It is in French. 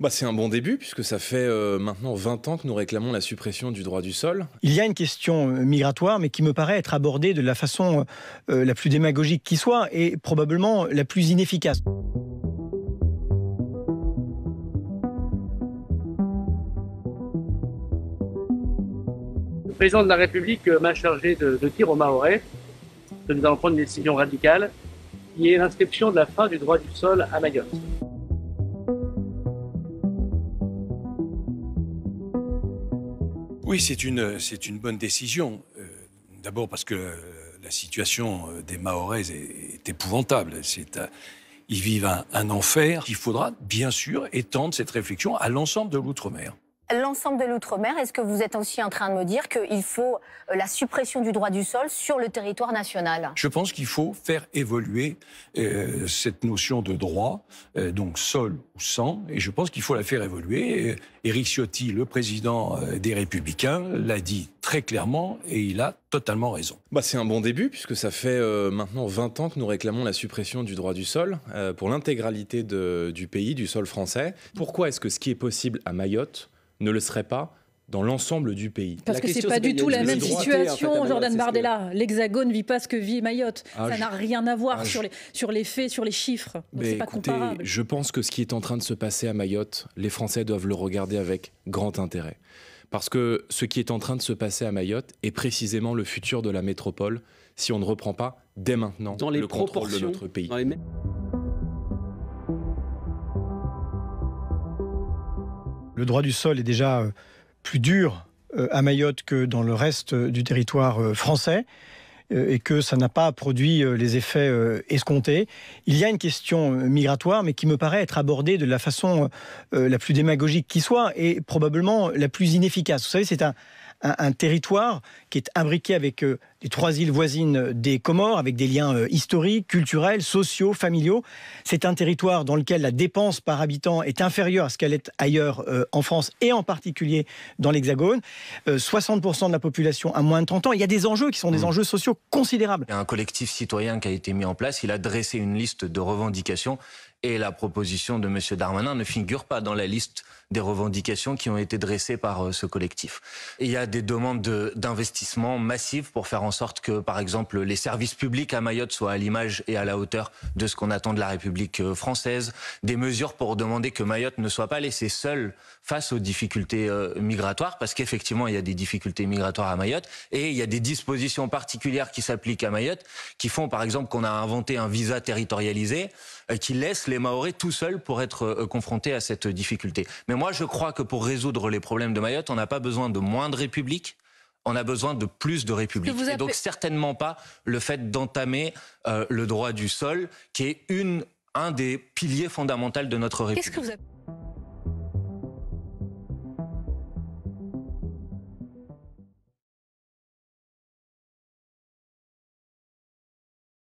C'est un bon début, puisque ça fait maintenant 20 ans que nous réclamons la suppression du droit du sol. Il y a une question migratoire, mais qui me paraît être abordée de la façon la plus démagogique qui soit, et probablement la plus inefficace. Le président de la République m'a chargé de dire aux Mahorais que nous allons prendre une décision radicale, qui est l'inscription de la fin du droit du sol à Mayotte. Oui, c'est une bonne décision. D'abord parce que la situation des Mahorais est épouvantable. Ils vivent un enfer. Il faudra bien sûr étendre cette réflexion à l'ensemble de l'outre-mer. L'ensemble de l'outre-mer, est-ce que vous êtes aussi en train de me dire qu'il faut la suppression du droit du sol sur le territoire national? Je pense qu'il faut faire évoluer cette notion de droit, donc sol ou sang, et je pense qu'il faut la faire évoluer. Éric Ciotti, le président des Républicains, l'a dit très clairement et il a totalement raison. C'est un bon début, puisque ça fait maintenant 20 ans que nous réclamons la suppression du droit du sol pour l'intégralité du pays, du sol français. Pourquoi est-ce que ce qui est possible à Mayotte ne le serait pas dans l'ensemble du pays? Parce que c'est pas du tout la même situation, Jordan Bardella. L'Hexagone ne vit pas ce que vit Mayotte. Ça n'a rien à voir sur les faits, sur les chiffres. Donc c'est pas comparable. Je pense que ce qui est en train de se passer à Mayotte, les Français doivent le regarder avec grand intérêt. Parce que ce qui est en train de se passer à Mayotte est précisément le futur de la métropole, si on ne reprend pas dès maintenant le contrôle de notre pays. Le droit du sol est déjà plus dur à Mayotte que dans le reste du territoire français et que ça n'a pas produit les effets escomptés. Il y a une question migratoire, mais qui me paraît être abordée de la façon la plus démagogique qui soit et probablement la plus inefficace. Vous savez, c'est un territoire qui est imbriqué avec les 3 îles voisines des Comores, avec des liens historiques, culturels, sociaux, familiaux. C'est un territoire dans lequel la dépense par habitant est inférieure à ce qu'elle est ailleurs en France et en particulier dans l'Hexagone. 60% de la population a moins de 30 ans. Il y a des enjeux qui sont des enjeux sociaux considérables. Il y a un collectif citoyen qui a été mis en place. Il a dressé une liste de revendications et la proposition de M. Darmanin ne figure pas dans la liste des revendications qui ont été dressées par ce collectif. Et il y a des demandes d'investissement massives pour faire en sorte que, par exemple, les services publics à Mayotte soient à l'image et à la hauteur de ce qu'on attend de la République française. Des mesures pour demander que Mayotte ne soit pas laissée seule face aux difficultés migratoires, parce qu'effectivement, il y a des difficultés migratoires à Mayotte et il y a des dispositions particulières qui s'appliquent à Mayotte qui font, par exemple, qu'on a inventé un visa territorialisé qui laisse les Mahorais tout seuls pour être confrontés à cette difficulté. Mais moi, je crois que pour résoudre les problèmes de Mayotte, on n'a pas besoin de moins de République, on a besoin de plus de République. Et donc certainement pas le fait d'entamer le droit du sol, qui est un des piliers fondamentaux de notre République.